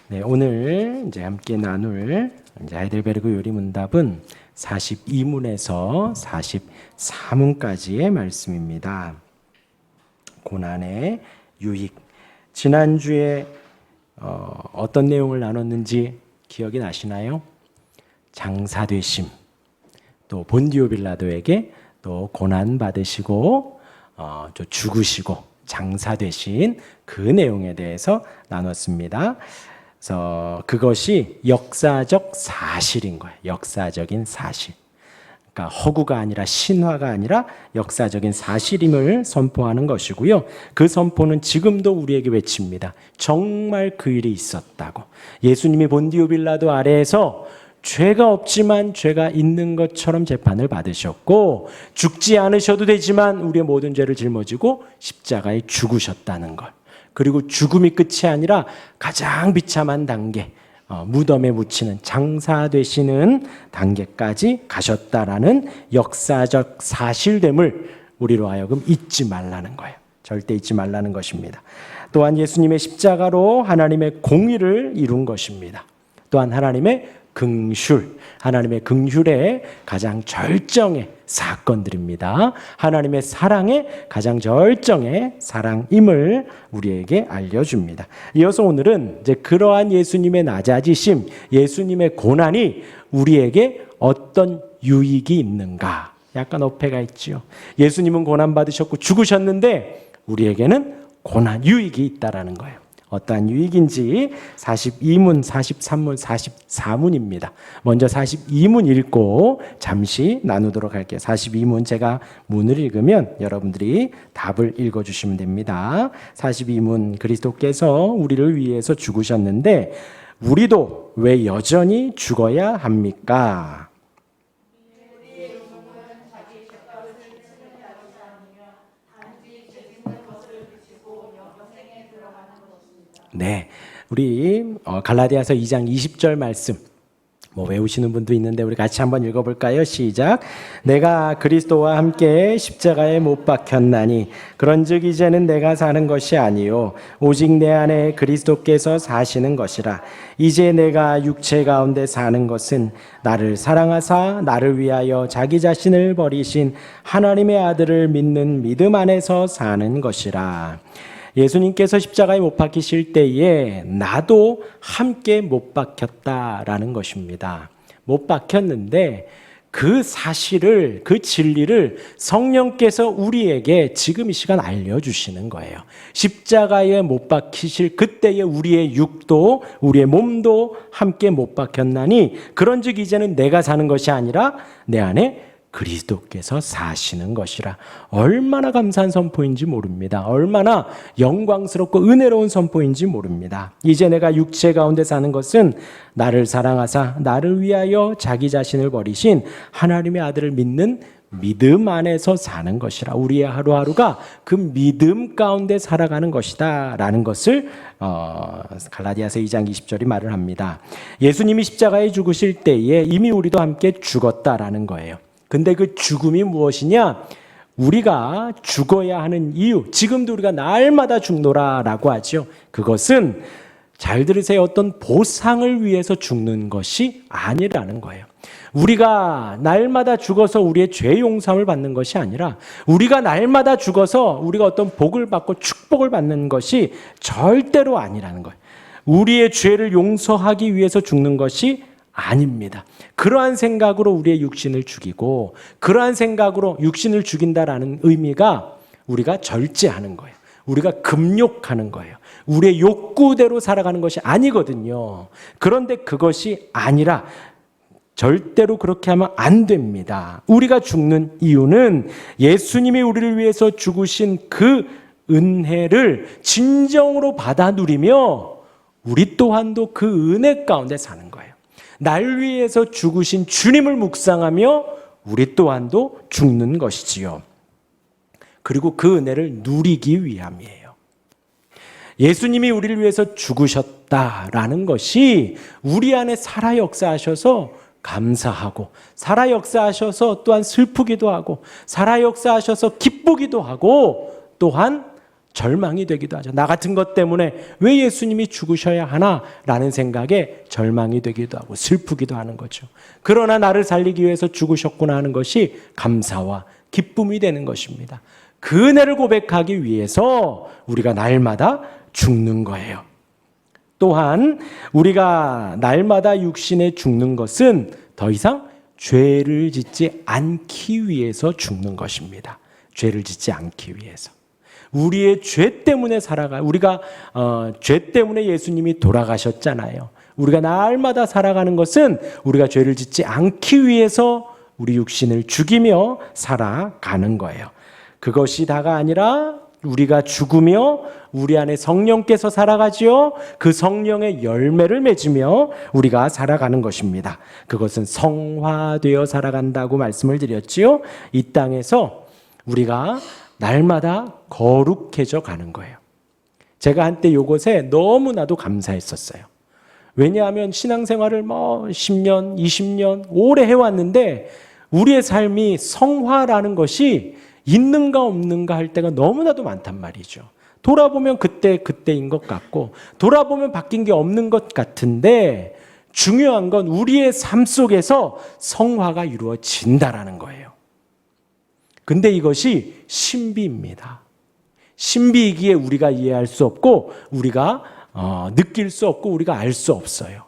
네, 오늘 이제 함께 나눌 하이델베르그 요리 문답은 42문에서 44문까지의 말씀입니다. 고난의 유익. 지난주에 어떤 내용을 나눴는지 기억이 나시나요? 장사되심. 또 본디오 빌라도에게 또 고난 받으시고 또 죽으시고 장사되신 그 내용에 대해서 나눴습니다. 그래서 그것이 역사적 사실인 거예요. 역사적인 사실. 그러니까 허구가 아니라 신화가 아니라 역사적인 사실임을 선포하는 것이고요. 그 선포는 지금도 우리에게 외칩니다. 정말 그 일이 있었다고. 예수님이 본디오 빌라도 아래에서 죄가 없지만 죄가 있는 것처럼 재판을 받으셨고 죽지 않으셔도 되지만 우리의 모든 죄를 짊어지고 십자가에 죽으셨다는 것. 그리고 죽음이 끝이 아니라 가장 비참한 단계, 무덤에 묻히는 장사 되시는 단계까지 가셨다라는 역사적 사실됨을 우리로 하여금 잊지 말라는 거예요. 절대 잊지 말라는 것입니다. 또한 예수님의 십자가로 하나님의 공의를 이룬 것입니다. 또한 하나님의 긍휼, 하나님의 긍휼의 가장 절정의 사건들입니다. 하나님의 사랑의 가장 절정의 사랑임을 우리에게 알려줍니다. 이어서 오늘은 이제 그러한 예수님의 낮아지심, 예수님의 고난이 우리에게 어떤 유익이 있는가? 약간 어폐가 있지요. 예수님은 고난 받으셨고 죽으셨는데 우리에게는 고난 유익이 있다라는 거예요. 어떠한 유익인지 42문, 43문, 44문입니다. 먼저 42문 읽고 잠시 나누도록 할게요. 42문 제가 문을 읽으면 여러분들이 답을 읽어주시면 됩니다. 42문 그리스도께서 우리를 위해서 죽으셨는데 우리도 왜 여전히 죽어야 합니까? 네, 우리 갈라디아서 2장 20절 말씀 외우시는 분도 있는데 우리 같이 한번 읽어볼까요? 시작. 내가 그리스도와 함께 십자가에 못 박혔나니 그런즉 이제는 내가 사는 것이 아니요 오직 내 안에 그리스도께서 사시는 것이라. 이제 내가 육체 가운데 사는 것은 나를 사랑하사 나를 위하여 자기 자신을 버리신 하나님의 아들을 믿는 믿음 안에서 사는 것이라. 예수님께서 십자가에 못 박히실 때에 나도 함께 못 박혔다라는 것입니다. 못 박혔는데 그 사실을, 그 진리를 성령께서 우리에게 지금 이 시간 알려주시는 거예요. 십자가에 못 박히실 그때에 우리의 육도, 우리의 몸도 함께 못 박혔나니 그런즉 이제는 내가 사는 것이 아니라 내 안에 그리스도께서 사시는 것이라. 얼마나 감사한 선포인지 모릅니다. 얼마나 영광스럽고 은혜로운 선포인지 모릅니다. 이제 내가 육체 가운데 사는 것은 나를 사랑하사 나를 위하여 자기 자신을 버리신 하나님의 아들을 믿는 믿음 안에서 사는 것이라. 우리의 하루하루가 그 믿음 가운데 살아가는 것이다 라는 것을 갈라디아서 2장 20절이 말을 합니다. 예수님이 십자가에 죽으실 때에 이미 우리도 함께 죽었다라는 거예요. 근데 그 죽음이 무엇이냐? 우리가 죽어야 하는 이유, 지금도 우리가 날마다 죽노라라고 하죠. 그것은 잘 들으세요. 어떤 보상을 위해서 죽는 것이 아니라는 거예요. 우리가 날마다 죽어서 우리의 죄 용서함을 받는 것이 아니라 우리가 날마다 죽어서 우리가 어떤 복을 받고 축복을 받는 것이 절대로 아니라는 거예요. 우리의 죄를 용서하기 위해서 죽는 것이 아닙니다. 그러한 생각으로 우리의 육신을 죽이고 그러한 생각으로 육신을 죽인다라는 의미가 우리가 절제하는 거예요. 우리가 금욕하는 거예요. 우리의 욕구대로 살아가는 것이 아니거든요. 그런데 그것이 아니라 절대로 그렇게 하면 안 됩니다. 우리가 죽는 이유는 예수님이 우리를 위해서 죽으신 그 은혜를 진정으로 받아 누리며 우리 또한도 그 은혜 가운데 사는 거예요. 날 위해서 죽으신 주님을 묵상하며 우리 또한도 죽는 것이지요. 그리고 그 은혜를 누리기 위함이에요. 예수님이 우리를 위해서 죽으셨다라는 것이 우리 안에 살아 역사하셔서 감사하고 살아 역사하셔서 또한 슬프기도 하고 살아 역사하셔서 기쁘기도 하고 또한 절망이 되기도 하죠. 나 같은 것 때문에 왜 예수님이 죽으셔야 하나라는 생각에 절망이 되기도 하고 슬프기도 하는 거죠. 그러나 나를 살리기 위해서 죽으셨구나 하는 것이 감사와 기쁨이 되는 것입니다. 그 은혜를 고백하기 위해서 우리가 날마다 죽는 거예요. 또한 우리가 날마다 육신에 죽는 것은 더 이상 죄를 짓지 않기 위해서 죽는 것입니다. 죄를 짓지 않기 위해서. 우리의 죄 때문에 우리가 죄 때문에 예수님이 돌아가셨잖아요. 우리가 날마다 살아가는 것은 우리가 죄를 짓지 않기 위해서 우리 육신을 죽이며 살아가는 거예요. 그것이 다가 아니라 우리가 죽으며 우리 안에 성령께서 살아가지요. 그 성령의 열매를 맺으며 우리가 살아가는 것입니다. 그것은 성화되어 살아간다고 말씀을 드렸지요. 이 땅에서 우리가 날마다 거룩해져 가는 거예요. 제가 한때 이것에 너무나도 감사했었어요. 왜냐하면 신앙생활을 10년, 20년 오래 해왔는데 우리의 삶이 성화라는 것이 있는가 없는가 할 때가 너무나도 많단 말이죠. 돌아보면 그때인 것 같고 돌아보면 바뀐 게 없는 것 같은데 중요한 건 우리의 삶 속에서 성화가 이루어진다라는 거예요. 근데 이것이 신비입니다. 신비이기에 우리가 이해할 수 없고 우리가 느낄 수 없고 우리가 알 수 없어요.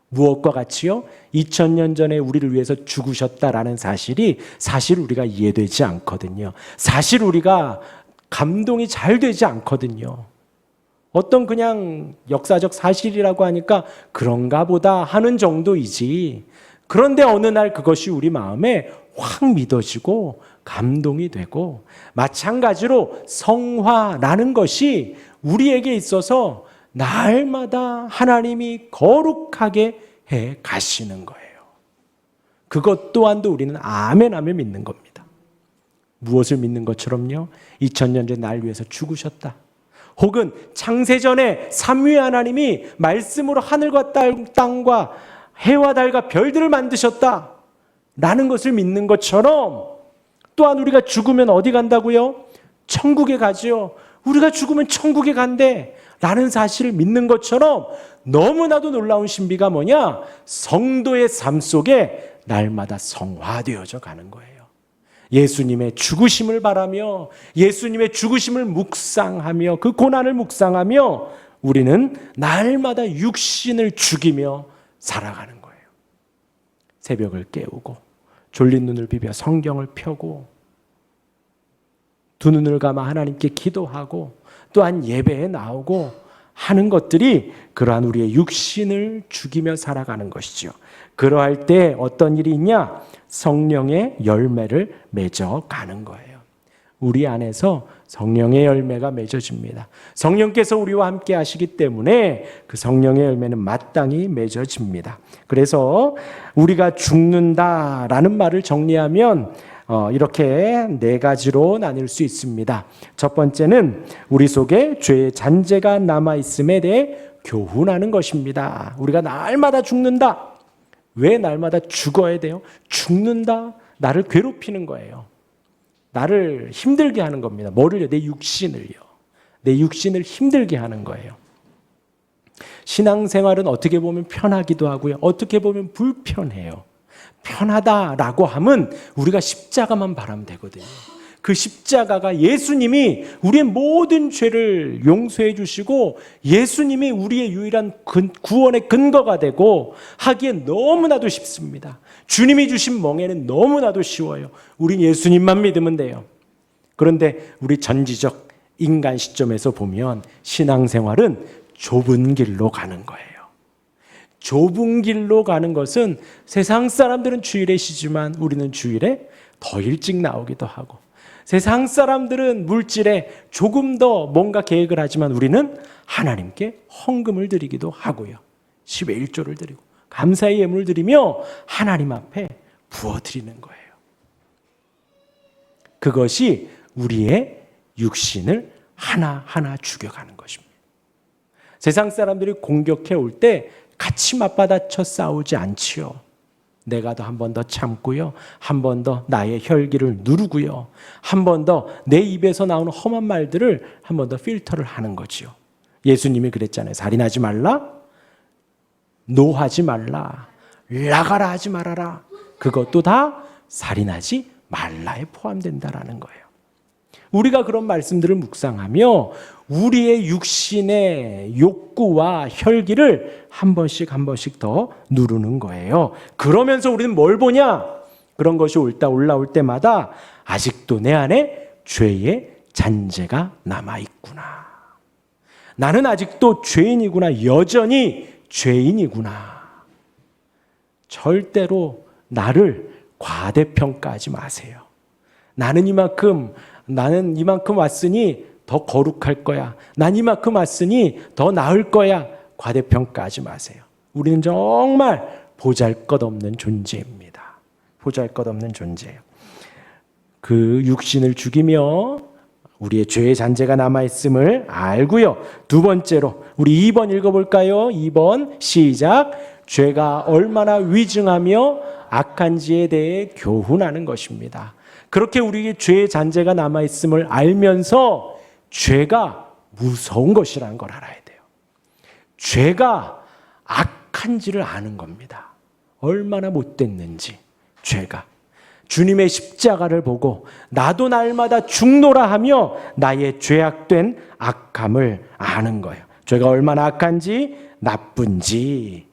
무엇과 같이요? 2000년 전에 우리를 위해서 죽으셨다라는 사실이 사실 우리가 이해되지 않거든요. 사실 우리가 감동이 잘 되지 않거든요. 어떤 그냥 역사적 사실이라고 하니까 그런가 보다 하는 정도이지. 그런데 어느 날 그것이 우리 마음에 확 믿어지고 감동이 되고 마찬가지로 성화라는 것이 우리에게 있어서 날마다 하나님이 거룩하게 해 가시는 거예요. 그것 또한도 우리는 아멘 하면 믿는 겁니다. 무엇을 믿는 것처럼요? 2000년 전 날 위해서 죽으셨다. 혹은 창세전에 삼위의 하나님이 말씀으로 하늘과 땅과 해와 달과 별들을 만드셨다 라는 것을 믿는 것처럼 또한 우리가 죽으면 어디 간다고요? 천국에 가지요. 우리가 죽으면 천국에 간대 라는 사실을 믿는 것처럼 너무나도 놀라운 신비가 뭐냐? 성도의 삶 속에 날마다 성화되어져 가는 거예요. 예수님의 죽으심을 바라며 예수님의 죽으심을 묵상하며 그 고난을 묵상하며 우리는 날마다 육신을 죽이며 살아가는 거예요. 새벽을 깨우고 졸린 눈을 비벼 성경을 펴고 두 눈을 감아 하나님께 기도하고 또한 예배에 나오고 하는 것들이 그러한 우리의 육신을 죽이며 살아가는 것이죠. 그러할 때 어떤 일이 있냐? 성령의 열매를 맺어가는 거예요. 우리 안에서 성령의 열매가 맺어집니다. 성령께서 우리와 함께 하시기 때문에 그 성령의 열매는 마땅히 맺어집니다. 그래서 우리가 죽는다라는 말을 정리하면 이렇게 네 가지로 나눌 수 있습니다. 첫 번째는 우리 속에 죄의 잔재가 남아있음에 대해 교훈하는 것입니다. 우리가 날마다 죽는다. 왜 날마다 죽어야 돼요? 죽는다. 나를 괴롭히는 거예요. 나를 힘들게 하는 겁니다. 뭐를요? 내 육신을요. 내 육신을 힘들게 하는 거예요. 신앙생활은 어떻게 보면 편하기도 하고요. 어떻게 보면 불편해요. 편하다라고 하면 우리가 십자가만 바라면 되거든요. 그 십자가가 예수님이 우리의 모든 죄를 용서해 주시고 예수님이 우리의 유일한 구원의 근거가 되고 하기에 너무나도 쉽습니다. 주님이 주신 멍에는 너무나도 쉬워요. 우린 예수님만 믿으면 돼요. 그런데 우리 전지적 인간 시점에서 보면 신앙생활은 좁은 길로 가는 거예요. 좁은 길로 가는 것은 세상 사람들은 주일에 쉬지만 우리는 주일에 더 일찍 나오기도 하고 세상 사람들은 물질에 조금 더 뭔가 계획을 하지만 우리는 하나님께 헌금을 드리기도 하고요. 10의 1조를 드리고 감사의 예물을 드리며 하나님 앞에 부어드리는 거예요. 그것이 우리의 육신을 하나하나 죽여가는 것입니다. 세상 사람들이 공격해 올 때 같이 맞받아쳐 싸우지 않지요. 내가 더 한 번 더 참고요. 한 번 더 나의 혈기를 누르고요. 한 번 더 내 입에서 나오는 험한 말들을 한 번 더 필터를 하는 거지요. 예수님이 그랬잖아요. 살인하지 말라, 노하지 말라, 나가라 하지 말아라. 그것도 다 살인하지 말라에 포함된다라는 거예요. 우리가 그런 말씀들을 묵상하며 우리의 육신의 욕구와 혈기를 한 번씩 한 번씩 더 누르는 거예요. 그러면서 우리는 뭘 보냐? 그런 것이 올라올 때마다 아직도 내 안에 죄의 잔재가 남아있구나. 나는 아직도 죄인이구나. 여전히 죄인이구나. 절대로 나를 과대평가하지 마세요. 나는 이만큼 왔으니 더 거룩할 거야. 난 이만큼 왔으니 더 나을 거야. 과대평가하지 마세요. 우리는 정말 보잘것없는 존재입니다. 보잘것없는 존재예요. 그 육신을 죽이며 우리의 죄의 잔재가 남아있음을 알고요. 두 번째로 우리 2번 읽어볼까요? 2번 시작. 죄가 얼마나 위증하며 악한지에 대해 교훈하는 것입니다. 그렇게 우리에게 죄의 잔재가 남아있음을 알면서 죄가 무서운 것이라는 걸 알아야 돼요. 죄가 악한지를 아는 겁니다. 얼마나 못됐는지 죄가. 주님의 십자가를 보고 나도 날마다 죽노라 하며 나의 죄악된 악함을 아는 거예요. 죄가 얼마나 악한지 나쁜지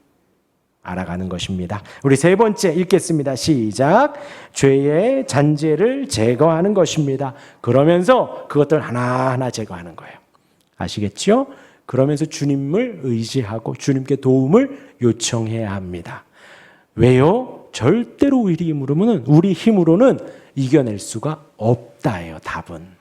알아가는 것입니다. 우리 세 번째 읽겠습니다. 시작. 죄의 잔재를 제거하는 것입니다. 그러면서 그것들 하나하나 제거하는 거예요. 아시겠죠? 그러면서 주님을 의지하고 주님께 도움을 요청해야 합니다. 왜요? 절대로 우리 힘으로는 이겨낼 수가 없다예요. 답은.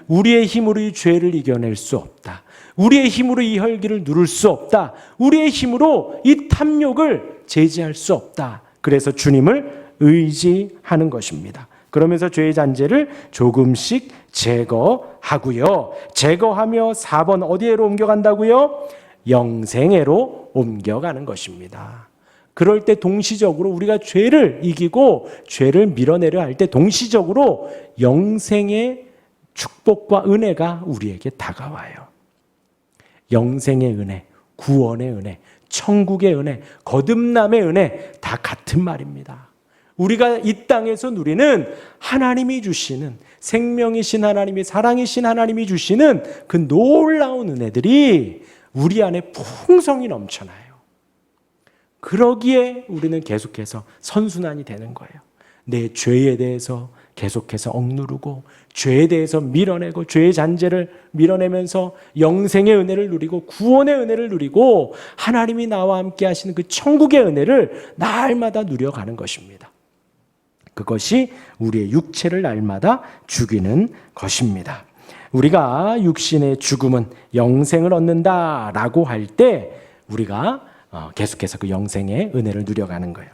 우리의 힘으로 이 죄를 이겨낼 수 없다. 우리의 힘으로 이 혈기를 누를 수 없다. 우리의 힘으로 이 탐욕을 제지할 수 없다. 그래서 주님을 의지하는 것입니다. 그러면서 죄의 잔재를 조금씩 제거하고요. 제거하며 4번 어디로 옮겨간다고요? 영생애로 옮겨가는 것입니다. 그럴 때 동시적으로 우리가 죄를 이기고 죄를 밀어내려 할 때 동시적으로 영생의 축복과 은혜가 우리에게 다가와요. 영생의 은혜, 구원의 은혜, 천국의 은혜, 거듭남의 은혜 다 같은 말입니다. 우리가 이 땅에서 누리는 하나님이 주시는 생명이신 하나님이 사랑이신 하나님이 주시는 그 놀라운 은혜들이 우리 안에 풍성히 넘쳐나요. 그러기에 우리는 계속해서 선순환이 되는 거예요. 내 죄에 대해서 계속해서 억누르고 죄에 대해서 밀어내고 죄의 잔재를 밀어내면서 영생의 은혜를 누리고 구원의 은혜를 누리고 하나님이 나와 함께 하시는 그 천국의 은혜를 날마다 누려가는 것입니다. 그것이 우리의 육체를 날마다 죽이는 것입니다. 우리가 육신의 죽음은 영생을 얻는다라고 할 때 우리가 계속해서 그 영생의 은혜를 누려가는 거예요.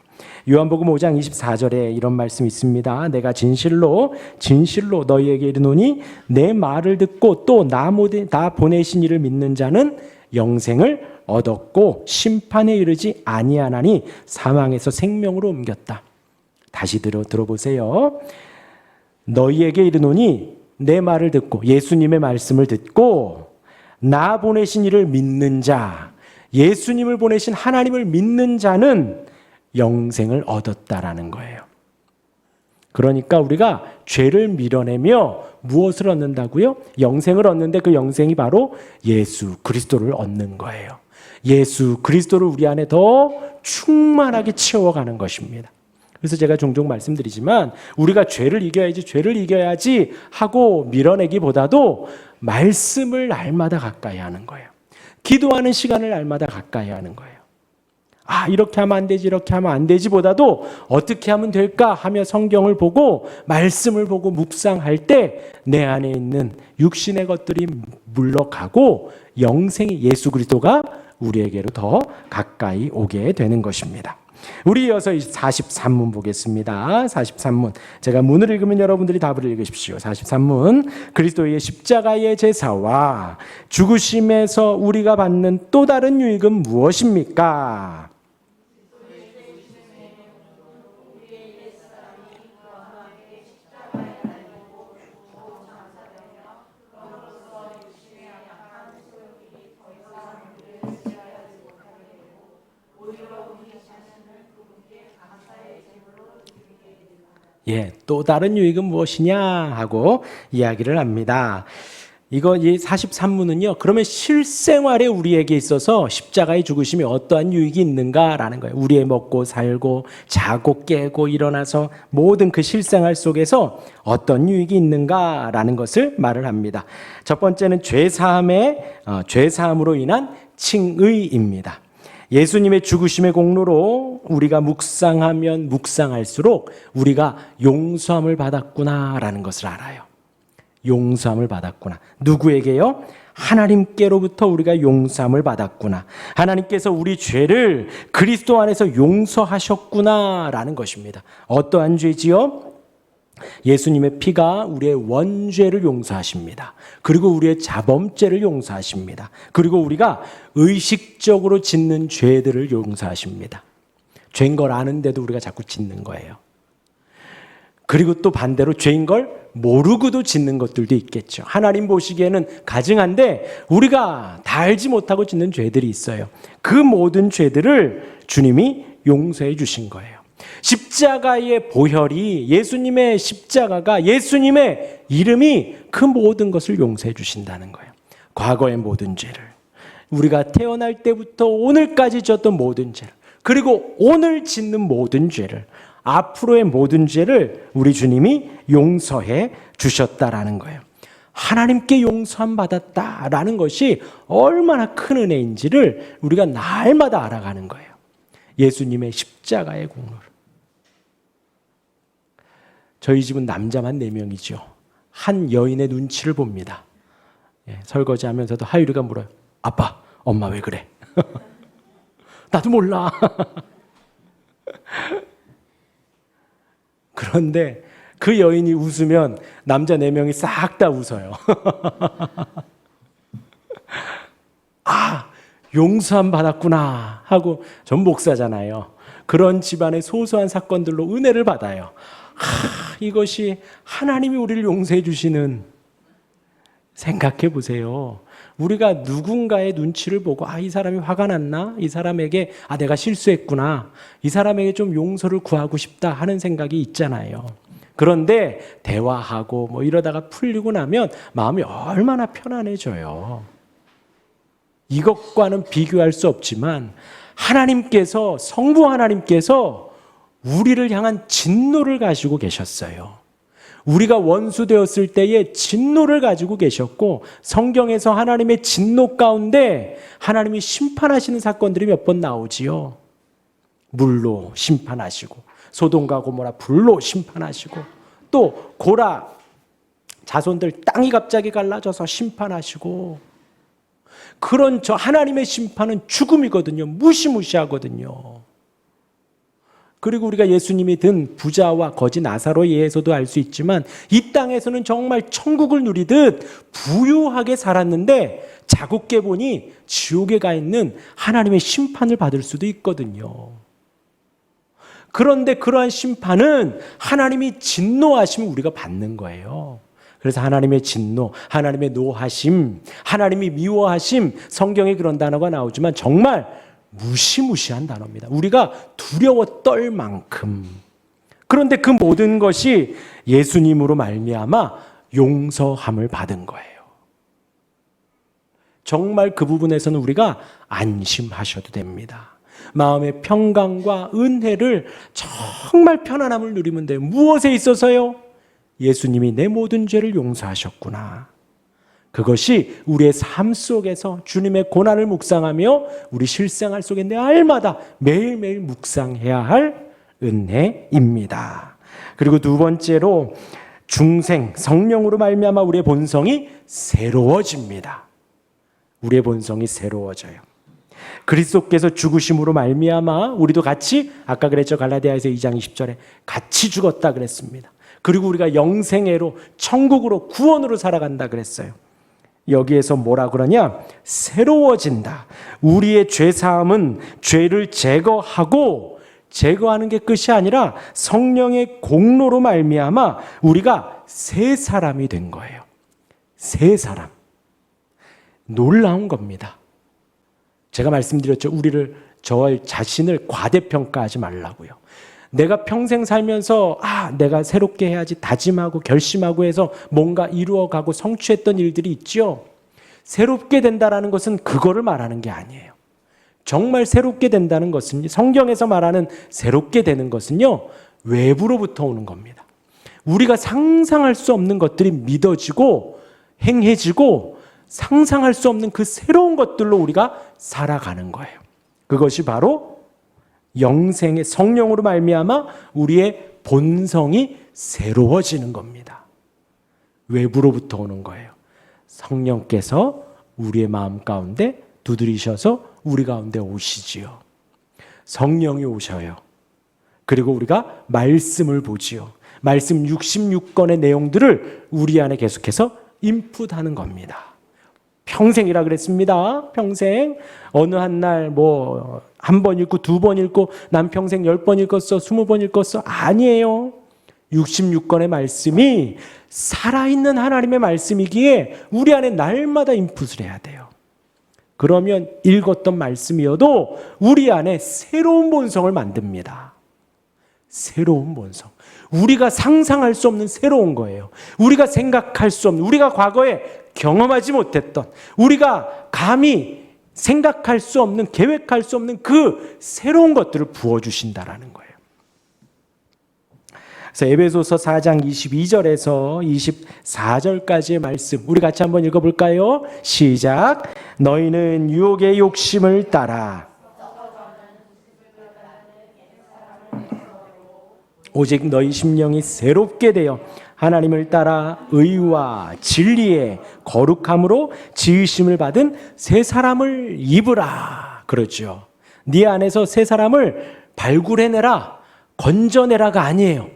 요한복음 5장 24절에 이런 말씀이 있습니다. 내가 진실로 너희에게 이르노니 내 말을 듣고 또 나 보내신 이를 믿는 자는 영생을 얻었고 심판에 이르지 아니하나니 사망에서 생명으로 옮겼다. 다시 들어보세요. 너희에게 이르노니 내 말을 듣고 예수님의 말씀을 듣고 나 보내신 이를 믿는 자, 예수님을 보내신 하나님을 믿는 자는 영생을 얻었다라는 거예요. 그러니까 우리가 죄를 밀어내며 무엇을 얻는다고요? 영생을 얻는데 그 영생이 바로 예수 그리스도를 얻는 거예요. 예수 그리스도를 우리 안에 더 충만하게 채워가는 것입니다. 그래서 제가 종종 말씀드리지만 우리가 죄를 이겨야지 하고 밀어내기보다도 말씀을 날마다 가까이 하는 거예요. 기도하는 시간을 날마다 가까이 하는 거예요. 이렇게 하면 안 되지, 이렇게 하면 안 되지보다도 어떻게 하면 될까 하며 성경을 보고 말씀을 보고 묵상할 때 내 안에 있는 육신의 것들이 물러가고 영생이 예수 그리스도가 우리에게로 더 가까이 오게 되는 것입니다. 우리 이어서 43문 보겠습니다. 43문. 제가 문을 읽으면 여러분들이 답을 읽으십시오. 43문. 그리스도의 십자가의 제사와 죽으심에서 우리가 받는 또 다른 유익은 무엇입니까? 또 다른 유익은 무엇이냐 하고 이야기를 합니다. 이거 이 43문은요. 그러면 실생활에 우리에게 있어서 십자가의 죽으심이 어떠한 유익이 있는가라는 거예요. 우리의 먹고 살고 자고 깨고 일어나서 모든 그 실생활 속에서 어떤 유익이 있는가라는 것을 말을 합니다. 첫 번째는 죄사함으로 인한 칭의입니다. 예수님의 죽으심의 공로로 우리가 묵상하면 묵상할수록 우리가 용서함을 받았구나라는 것을 알아요. 용서함을 받았구나. 누구에게요? 하나님께로부터 우리가 용서함을 받았구나. 하나님께서 우리 죄를 그리스도 안에서 용서하셨구나라는 것입니다. 어떠한 죄지요? 예수님의 피가 우리의 원죄를 용서하십니다. 그리고 우리의 자범죄를 용서하십니다. 그리고 우리가 의식적으로 짓는 죄들을 용서하십니다. 죄인 걸 아는데도 우리가 자꾸 짓는 거예요. 그리고 또 반대로 죄인 걸 모르고도 짓는 것들도 있겠죠. 하나님 보시기에는 가증한데 우리가 다 알지 못하고 짓는 죄들이 있어요. 그 모든 죄들을 주님이 용서해 주신 거예요. 십자가의 보혈이, 예수님의 십자가가, 예수님의 이름이 그 모든 것을 용서해 주신다는 거예요. 과거의 모든 죄를, 우리가 태어날 때부터 오늘까지 졌던 모든 죄를, 그리고 오늘 짓는 모든 죄를, 앞으로의 모든 죄를 우리 주님이 용서해 주셨다라는 거예요. 하나님께 용서함 받았다라는 것이 얼마나 큰 은혜인지를 우리가 날마다 알아가는 거예요. 예수님의 십자가의 공로를. 저희 집은 남자만 4명이죠. 한 여인의 눈치를 봅니다. 설거지하면서도 하율이가 물어요. 아빠, 엄마 왜 그래? 나도 몰라. 그런데 그 여인이 웃으면 남자 4명이 싹 다 웃어요. 아, 용서함 받았구나 하고, 전 목사잖아요. 그런 집안의 소소한 사건들로 은혜를 받아요. 이것이 하나님이 우리를 용서해 주시는, 생각해 보세요. 우리가 누군가의 눈치를 보고 이 사람이 화가 났나? 이 사람에게 내가 실수했구나. 이 사람에게 좀 용서를 구하고 싶다 하는 생각이 있잖아요. 그런데 대화하고 이러다가 풀리고 나면 마음이 얼마나 편안해져요. 이것과는 비교할 수 없지만 하나님께서, 성부 하나님께서 우리를 향한 진노를 가지고 계셨어요. 우리가 원수 되었을 때에 진노를 가지고 계셨고, 성경에서 하나님의 진노 가운데 하나님이 심판하시는 사건들이 몇 번 나오지요. 물로 심판하시고, 소돔과 고모라 불로 심판하시고, 또 고라 자손들 땅이 갑자기 갈라져서 심판하시고, 그런 저 하나님의 심판은 죽음이거든요. 무시무시하거든요. 그리고 우리가 예수님이 든 부자와 거지 나사로에 의해서도 알 수 있지만, 이 땅에서는 정말 천국을 누리듯 부유하게 살았는데 자고 깨보니 지옥에 가 있는 하나님의 심판을 받을 수도 있거든요. 그런데 그러한 심판은 하나님이 진노하시면 우리가 받는 거예요. 그래서 하나님의 진노, 하나님의 노하심, 하나님이 미워하심, 성경에 그런 단어가 나오지만 정말 무시무시한 단어입니다. 우리가 두려워 떨 만큼. 그런데 그 모든 것이 예수님으로 말미암아 용서함을 받은 거예요. 정말 그 부분에서는 우리가 안심하셔도 됩니다. 마음의 평강과 은혜를, 정말 편안함을 누리면 돼요. 무엇에 있어서요? 예수님이 내 모든 죄를 용서하셨구나. 그것이 우리의 삶 속에서 주님의 고난을 묵상하며 우리 실생활 속에 날마다 매일매일 묵상해야 할 은혜입니다. 그리고 두 번째로 중생, 성령으로 말미암아 우리의 본성이 새로워집니다. 우리의 본성이 새로워져요. 그리스도께서 죽으심으로 말미암아 우리도 같이, 아까 그랬죠, 갈라디아에서 2장 20절에 같이 죽었다 그랬습니다. 그리고 우리가 영생애로, 천국으로, 구원으로 살아간다 그랬어요. 여기에서 뭐라 그러냐? 새로워진다. 우리의 죄사함은 죄를 제거하고, 제거하는 게 끝이 아니라 성령의 공로로 말미암아 우리가 새 사람이 된 거예요. 새 사람. 놀라운 겁니다. 제가 말씀드렸죠. 저 자신을 과대평가하지 말라고요. 내가 평생 살면서 내가 새롭게 해야지 다짐하고 결심하고 해서 뭔가 이루어가고 성취했던 일들이 있죠. 새롭게 된다라는 것은 그거를 말하는 게 아니에요. 정말 새롭게 된다는 것은, 성경에서 말하는 새롭게 되는 것은요, 외부로부터 오는 겁니다. 우리가 상상할 수 없는 것들이 믿어지고 행해지고 상상할 수 없는 그 새로운 것들로 우리가 살아가는 거예요. 그것이 바로 영생의 성령으로 말미암아 우리의 본성이 새로워지는 겁니다. 외부로부터 오는 거예요. 성령께서 우리의 마음 가운데 두드리셔서 우리 가운데 오시지요. 성령이 오셔요. 그리고 우리가 말씀을 보지요. 말씀 66권의 내용들을 우리 안에 계속해서 인풋하는 겁니다. 평생이라 그랬습니다. 평생. 어느 한 날 한 번 읽고 2번 읽고 난 평생 10번 읽었어 20번 읽었어. 아니에요. 66권의 말씀이 살아있는 하나님의 말씀이기에 우리 안에 날마다 인풋을 해야 돼요. 그러면 읽었던 말씀이어도 우리 안에 새로운 본성을 만듭니다. 새로운 본성. 우리가 상상할 수 없는 새로운 거예요. 우리가 생각할 수 없는, 우리가 과거에 경험하지 못했던, 우리가 감히 생각할 수 없는, 계획할 수 없는 그 새로운 것들을 부어주신다라는 거예요. 그래서 에베소서 4장 22절에서 24절까지의 말씀 우리 같이 한번 읽어볼까요? 시작. 너희는 유혹의 욕심을 따라 오직 너희 심령이 새롭게 되어 하나님을 따라 의와 진리의 거룩함으로 지으심을 받은 새 사람을 입으라. 그렇죠. 네 안에서 새 사람을 발굴해내라, 건져내라가 아니에요.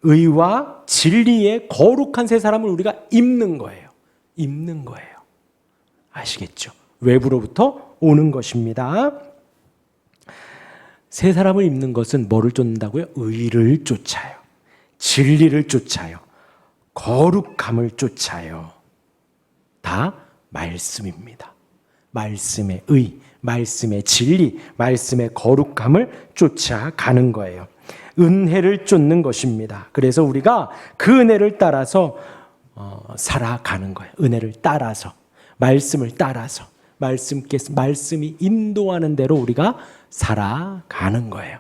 의와 진리의 거룩한 새 사람을 우리가 입는 거예요. 입는 거예요. 아시겠죠? 외부로부터 오는 것입니다. 새 사람을 입는 것은 뭐를 쫓는다고요? 의를 쫓아요. 진리를 쫓아요. 거룩함을 쫓아요. 다 말씀입니다. 말씀의 의, 말씀의 진리, 말씀의 거룩함을 쫓아가는 거예요. 은혜를 쫓는 것입니다. 그래서 우리가 그 은혜를 따라서 살아가는 거예요. 은혜를 따라서, 말씀을 따라서, 말씀이 인도하는 대로 우리가 살아가는 거예요.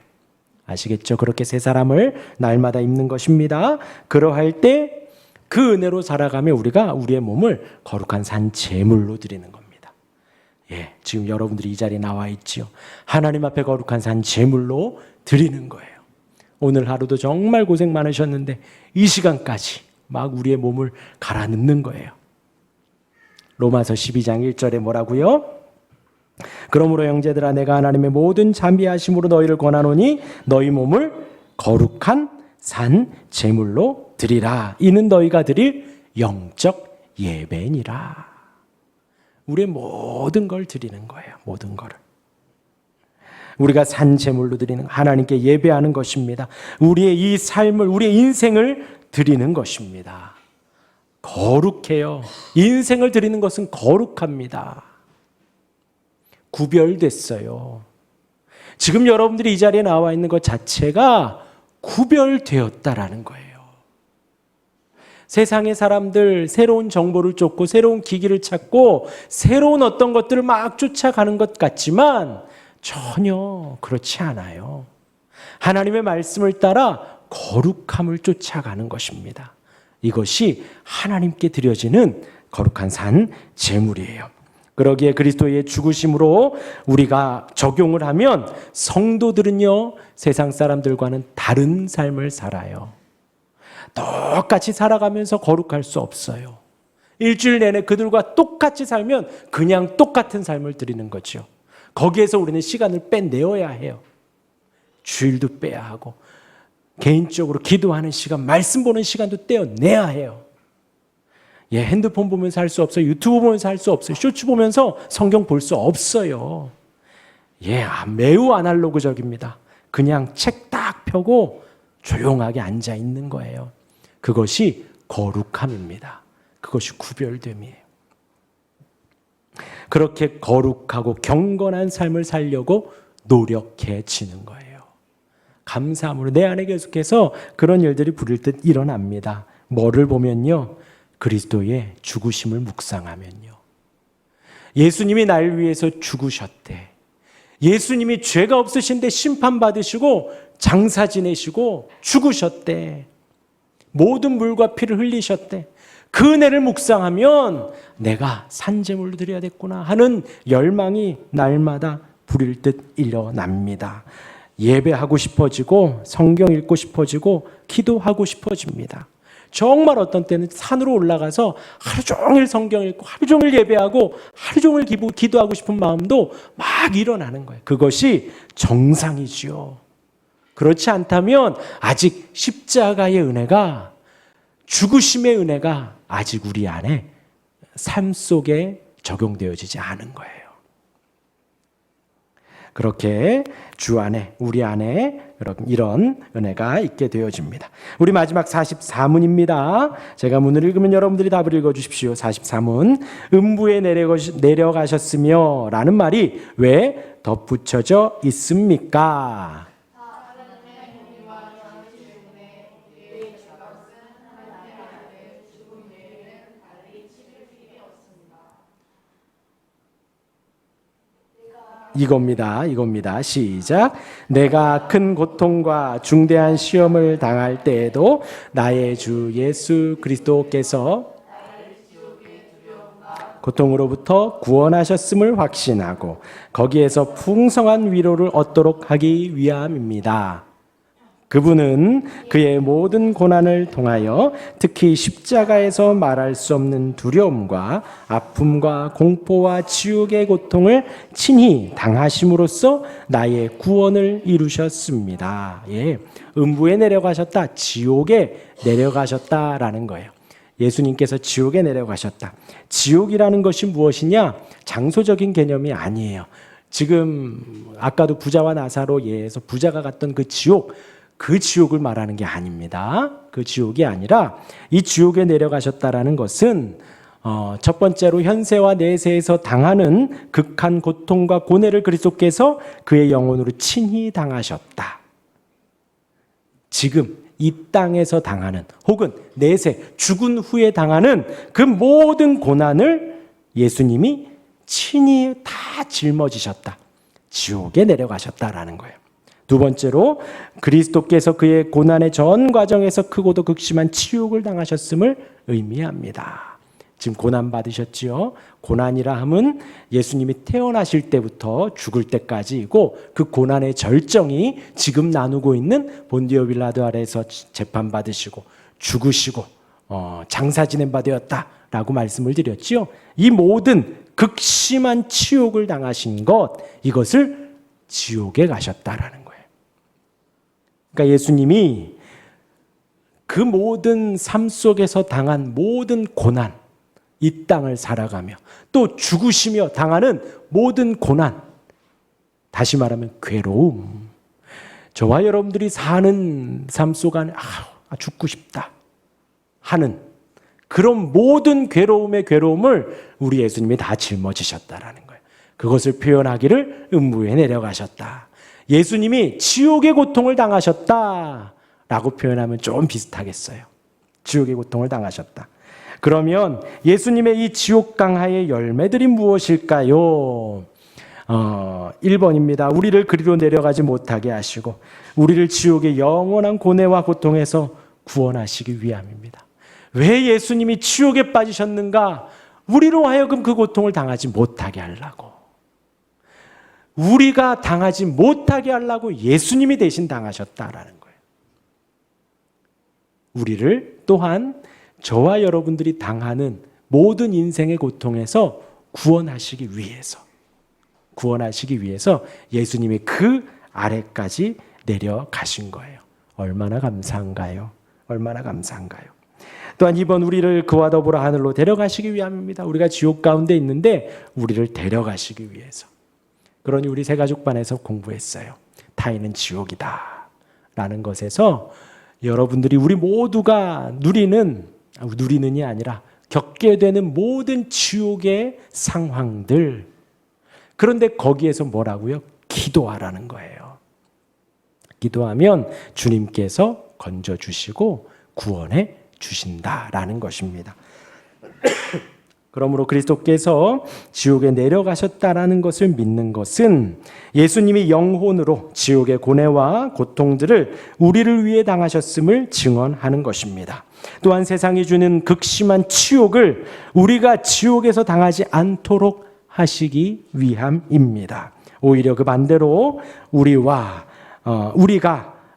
아시겠죠? 그렇게 새 사람을 날마다 입는 것입니다. 그러할 때 그 은혜로 살아가며 우리가 우리의 몸을 거룩한 산 제물로 드리는 겁니다. 예, 지금 여러분들이 이 자리에 나와 있지요. 하나님 앞에 거룩한 산 제물로 드리는 거예요. 오늘 하루도 정말 고생 많으셨는데 이 시간까지 막 우리의 몸을 갈아 넣는 거예요. 로마서 12장 1절에 뭐라고요? 그러므로 형제들아 내가 하나님의 모든 자비하심으로 너희를 권하노니 너희 몸을 거룩한 산 제물로 드리라. 이는 너희가 드릴 영적 예배니라. 우리의 모든 걸 드리는 거예요. 모든 거를. 우리가 산 제물로 드리는, 하나님께 예배하는 것입니다. 우리의 이 삶을, 우리의 인생을 드리는 것입니다. 거룩해요. 인생을 드리는 것은 거룩합니다. 구별됐어요. 지금 여러분들이 이 자리에 나와 있는 것 자체가 구별되었다라는 거예요. 세상의 사람들 새로운 정보를 쫓고 새로운 기기를 찾고 새로운 어떤 것들을 막 쫓아가는 것 같지만 전혀 그렇지 않아요. 하나님의 말씀을 따라 거룩함을 쫓아가는 것입니다. 이것이 하나님께 드려지는 거룩한 산 제물이에요. 그러기에 그리스도의 죽으심으로 우리가 적용을 하면 성도들은요, 세상 사람들과는 다른 삶을 살아요. 똑같이 살아가면서 거룩할 수 없어요. 일주일 내내 그들과 똑같이 살면 그냥 똑같은 삶을 드리는 거죠. 거기에서 우리는 시간을 빼내어야 해요. 주일도 빼야 하고 개인적으로 기도하는 시간, 말씀 보는 시간도 떼어내야 해요. 예, 핸드폰 보면서 할 수 없어요. 유튜브 보면서 할 수 없어요. 쇼츠 보면서 성경 볼 수 없어요. 예, 매우 아날로그적입니다. 그냥 책 딱 펴고 조용하게 앉아 있는 거예요. 그것이 거룩함입니다. 그것이 구별됨이에요. 그렇게 거룩하고 경건한 삶을 살려고 노력해지는 거예요. 감사함으로 내 안에 계속해서 그런 일들이 부릴듯 일어납니다. 뭐를 보면요, 그리스도의 죽으심을 묵상하면요, 예수님이 날 위해서 죽으셨대. 예수님이 죄가 없으신데 심판받으시고 장사 지내시고 죽으셨대. 모든 물과 피를 흘리셨대. 그 은혜를 묵상하면 내가 산제물로 드려야겠구나 하는 열망이 날마다 부릴 듯 일어납니다. 예배하고 싶어지고 성경 읽고 싶어지고 기도하고 싶어집니다. 정말 어떤 때는 산으로 올라가서 하루 종일 성경 읽고 하루 종일 예배하고 하루 종일 기도하고 싶은 마음도 막 일어나는 거예요. 그것이 정상이지요. 그렇지 않다면 아직 십자가의 은혜가, 죽으심의 은혜가 아직 우리 안에 삶 속에 적용되어지지 않은 거예요. 그렇게 주 안에, 우리 안에 이런 은혜가 있게 되어집니다. 우리 마지막 44문입니다. 제가 문을 읽으면 여러분들이 답을 읽어주십시오. 44문. 음부에 내려가셨으며 라는 말이 왜 덧붙여져 있습니까? 이겁니다. 시작. 내가 큰 고통과 중대한 시험을 당할 때에도 나의 주 예수 그리스도께서 고통으로부터 구원하셨음을 확신하고 거기에서 풍성한 위로를 얻도록 하기 위함입니다. 그분은 그의 모든 고난을 통하여 특히 십자가에서 말할 수 없는 두려움과 아픔과 공포와 지옥의 고통을 친히 당하심으로써 나의 구원을 이루셨습니다. 예, 음부에 내려가셨다, 지옥에 내려가셨다라는 거예요. 예수님께서 지옥에 내려가셨다. 지옥이라는 것이 무엇이냐? 장소적인 개념이 아니에요. 지금 아까도 부자와 나사로 예에서 부자가 갔던 그 지옥, 그 지옥을 말하는 게 아닙니다. 그 지옥이 아니라 이 지옥에 내려가셨다라는 것은 첫 번째로 현세와 내세에서 당하는 극한 고통과 고뇌를 그리스도께서 그의 영혼으로 친히 당하셨다. 지금 이 땅에서 당하는 혹은 내세 죽은 후에 당하는 그 모든 고난을 예수님이 친히 다 짊어지셨다. 지옥에 내려가셨다라는 거예요. 두 번째로 그리스도께서 그의 고난의 전 과정에서 크고도 극심한 치욕을 당하셨음을 의미합니다. 지금 고난 받으셨지요. 고난이라 함은 예수님이 태어나실 때부터 죽을 때까지이고 그 고난의 절정이 지금 나누고 있는 본디오 빌라도 아래에서 재판받으시고 죽으시고 장사 지낸 바 되었다라고 말씀을 드렸지요. 이 모든 극심한 치욕을 당하신 것, 이것을 지옥에 가셨다라는 거예요. 그러니까 예수님이 그 모든 삶 속에서 당한 모든 고난, 이 땅을 살아가며 또 죽으시며 당하는 모든 고난, 다시 말하면 괴로움, 저와 여러분들이 사는 삶 속 안에 죽고 싶다 하는 그런 모든 괴로움의 괴로움을 우리 예수님이 다 짊어지셨다라는 거예요. 그것을 표현하기를 음부에 내려가셨다. 예수님이 지옥의 고통을 당하셨다라고 표현하면 좀 비슷하겠어요. 지옥의 고통을 당하셨다. 그러면 예수님의 이 지옥 강하의 열매들이 무엇일까요? 1번입니다. 우리를 그리로 내려가지 못하게 하시고 우리를 지옥의 영원한 고뇌와 고통에서 구원하시기 위함입니다. 왜 예수님이 지옥에 빠지셨는가? 우리로 하여금 그 고통을 당하지 못하게 하려고. 우리가 당하지 못하게 하려고 예수님이 대신 당하셨다라는 거예요. 우리를 또한 저와 여러분들이 당하는 모든 인생의 고통에서 구원하시기 위해서 예수님이 그 아래까지 내려가신 거예요. 얼마나 감사한가요? 얼마나 감사한가요? 또한 이번 우리를 그와 더불어 하늘로 데려가시기 위함입니다. 우리가 지옥 가운데 있는데 우리를 데려가시기 위해서. 그러니 우리 새가족반에서 공부했어요. 타인은 지옥이다 라는 것에서 여러분들이 우리 모두가 누리는이 아니라 겪게 되는 모든 지옥의 상황들, 그런데 거기에서 뭐라고요? 기도하라는 거예요. 기도하면 주님께서 건져주시고 구원해 주신다라는 것입니다. 그러므로 그리스도께서 지옥에 내려가셨다라는 것을 믿는 것은 예수님이 영혼으로 지옥의 고뇌와 고통들을 우리를 위해 당하셨음을 증언하는 것입니다. 또한 세상이 주는 극심한 치욕을 우리가 지옥에서 당하지 않도록 하시기 위함입니다. 오히려 그 반대로 우리가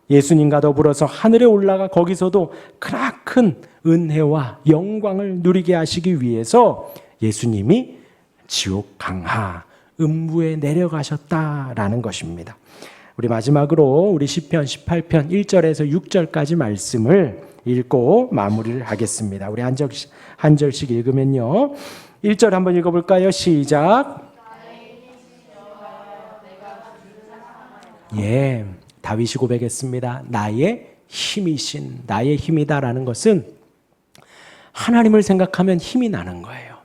예수님과 더불어서 하늘에 올라가 거기서도 크나큰 은혜와 영광을 누리게 하시기 위해서 예수님이 지옥 강하 음부에 내려가셨다라는 것입니다. 우리 마지막으로 우리 시편 18편 1절에서 6절까지 말씀을 읽고 마무리를 하겠습니다. 우리 한 절씩 읽으면요. 1절 한번 읽어볼까요? 시작. 예, 다윗이 고백했습니다. 나의 힘이신, 나의 힘이다라는 것은 하나님을 생각하면 힘이 나는 거예요.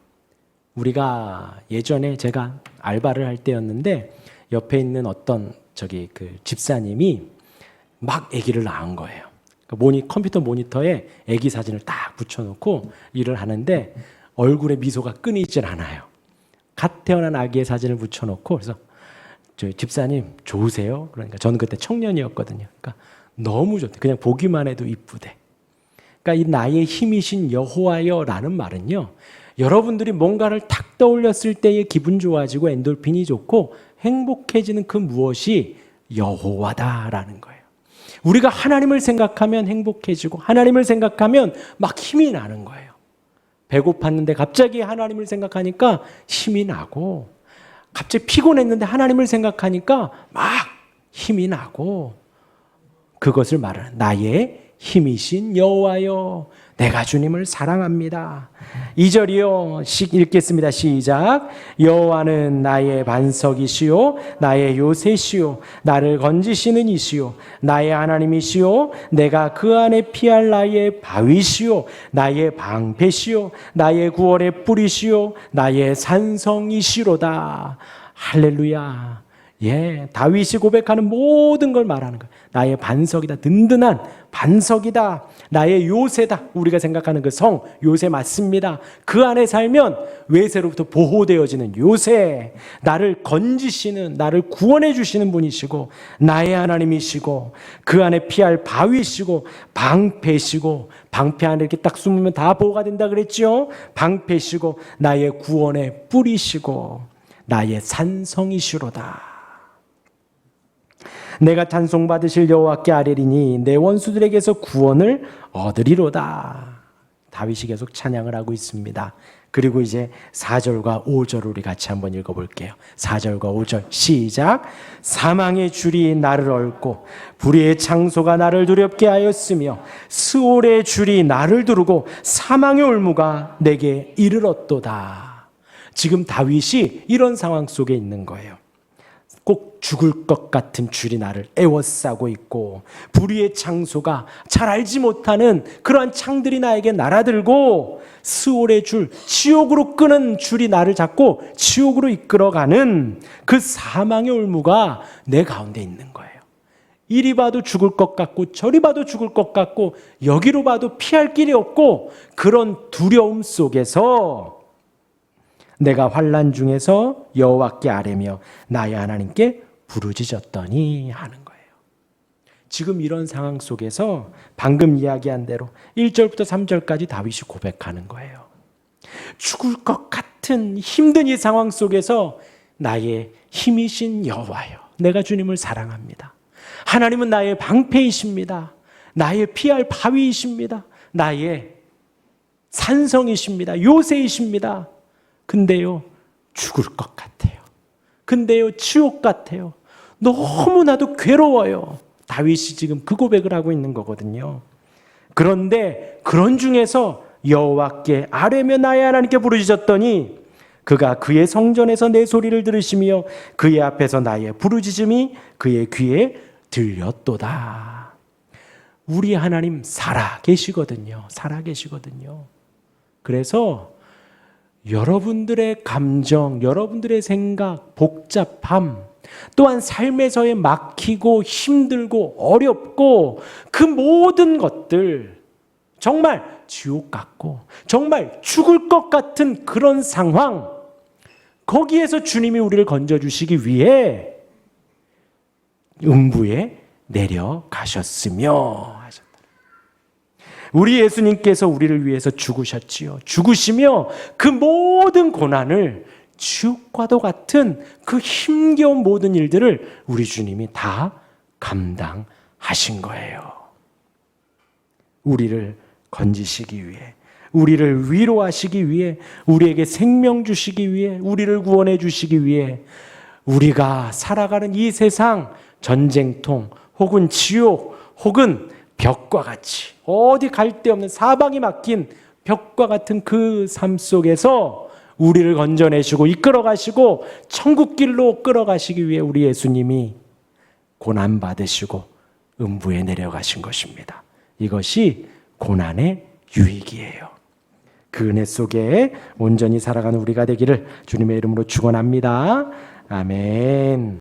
우리가 예전에 제가 알바를 할 때였는데 옆에 있는 어떤 집사님이 막 아기를 낳은 거예요. 컴퓨터 모니터에 아기 사진을 딱 붙여놓고 일을 하는데 얼굴에 미소가 끊이질 않아요. 갓 태어난 아기의 사진을 붙여놓고 그래서 저희 집사님 좋으세요? 그러니까 저는 그때 청년이었거든요. 그러니까 너무 좋대. 그냥 보기만 해도 이쁘대. 그러니까 이 나의 힘이신 여호와여라는 말은요. 여러분들이 뭔가를 탁 떠올렸을 때의 기분 좋아지고 엔돌핀이 좋고 행복해지는 그 무엇이 여호와다라는 거예요. 우리가 하나님을 생각하면 행복해지고 하나님을 생각하면 막 힘이 나는 거예요. 배고팠는데 갑자기 하나님을 생각하니까 힘이 나고 갑자기 피곤했는데 하나님을 생각하니까 막 힘이 나고 그것을 말하는 나의 힘이신 여호와여 내가 주님을 사랑합니다. 2절이요. 읽겠습니다. 시작. 여호와는 나의 반석이시요 나의 요새시요 나를 건지시는 이시요 나의 하나님이시요 내가 그 안에 피할 나의 바위시요 나의 방패시요 나의 구원의 뿌리시요 나의 산성이시로다. 할렐루야. 예, 다윗이 고백하는 모든 걸 말하는 거예요. 나의 반석이다. 든든한 반석이다. 나의 요새다. 우리가 생각하는 그 성, 요새 맞습니다. 그 안에 살면 외세로부터 보호되어지는 요새. 나를 건지시는, 나를 구원해 주시는 분이시고 나의 하나님이시고 그 안에 피할 바위시고 방패시고 방패 안에 이렇게 딱 숨으면 다 보호가 된다 그랬죠. 방패시고 나의 구원의 뿌리시고 나의 산성이시로다. 내가 찬송받으실 여호와께 아뢰리니 내 원수들에게서 구원을 얻으리로다. 다윗이 계속 찬양을 하고 있습니다. 그리고 이제 4절과 5절을 우리 같이 한번 읽어볼게요. 4절과 5절 시작. 사망의 줄이 나를 얽고 불의의 창소가 나를 두렵게 하였으며 스올의 줄이 나를 두르고 사망의 올무가 내게 이르렀도다. 지금 다윗이 이런 상황 속에 있는 거예요. 꼭 죽을 것 같은 줄이 나를 에워싸고 있고 불의의 창소가 잘 알지 못하는 그러한 창들이 나에게 날아들고 스올의 줄, 지옥으로 끄는 줄이 나를 잡고 지옥으로 이끌어가는 그 사망의 올무가 내 가운데 있는 거예요. 이리 봐도 죽을 것 같고 저리 봐도 죽을 것 같고 여기로 봐도 피할 길이 없고 그런 두려움 속에서 내가 환난 중에서 여호와께 아뢰며 나의 하나님께 부르짖었더니 하는 거예요. 지금 이런 상황 속에서 방금 이야기한 대로 1절부터 3절까지 다윗이 고백하는 거예요. 죽을 것 같은 힘든 이 상황 속에서 나의 힘이신 여호와여 내가 주님을 사랑합니다. 하나님은 나의 방패이십니다. 나의 피할 바위이십니다. 나의 산성이십니다. 요새이십니다. 근데요, 죽을 것 같아요. 근데요, 지옥 같아요. 너무나도 괴로워요. 다윗이 지금 그 고백을 하고 있는 거거든요. 그런데 그런 중에서 여호와께 아뢰며 나의 하나님께 부르짖었더니 그가 그의 성전에서 내 소리를 들으시며 그의 앞에서 나의 부르짖음이 그의 귀에 들렸도다. 우리 하나님 살아 계시거든요. 살아 계시거든요. 그래서 여러분들의 감정, 여러분들의 생각, 복잡함, 또한 삶에서의 막히고 힘들고 어렵고 그 모든 것들 정말 지옥 같고 정말 죽을 것 같은 그런 상황, 거기에서 주님이 우리를 건져주시기 위해 음부에 내려가셨으며 하셨다. 우리 예수님께서 우리를 위해서 죽으셨지요. 죽으시며 그 모든 고난을, 지옥과도 같은 그 힘겨운 모든 일들을 우리 주님이 다 감당하신 거예요. 우리를 건지시기 위해, 우리를 위로하시기 위해, 우리에게 생명 주시기 위해, 우리를 구원해 주시기 위해, 우리가 살아가는 이 세상 전쟁통 혹은 지옥 혹은 벽과 같이 어디 갈 데 없는 사방이 막힌 벽과 같은 그 삶 속에서 우리를 건져내시고 이끌어가시고 천국길로 끌어가시기 위해 우리 예수님이 고난받으시고 음부에 내려가신 것입니다. 이것이 고난의 유익이에요. 그 은혜 속에 온전히 살아가는 우리가 되기를 주님의 이름으로 축원합니다. 아멘.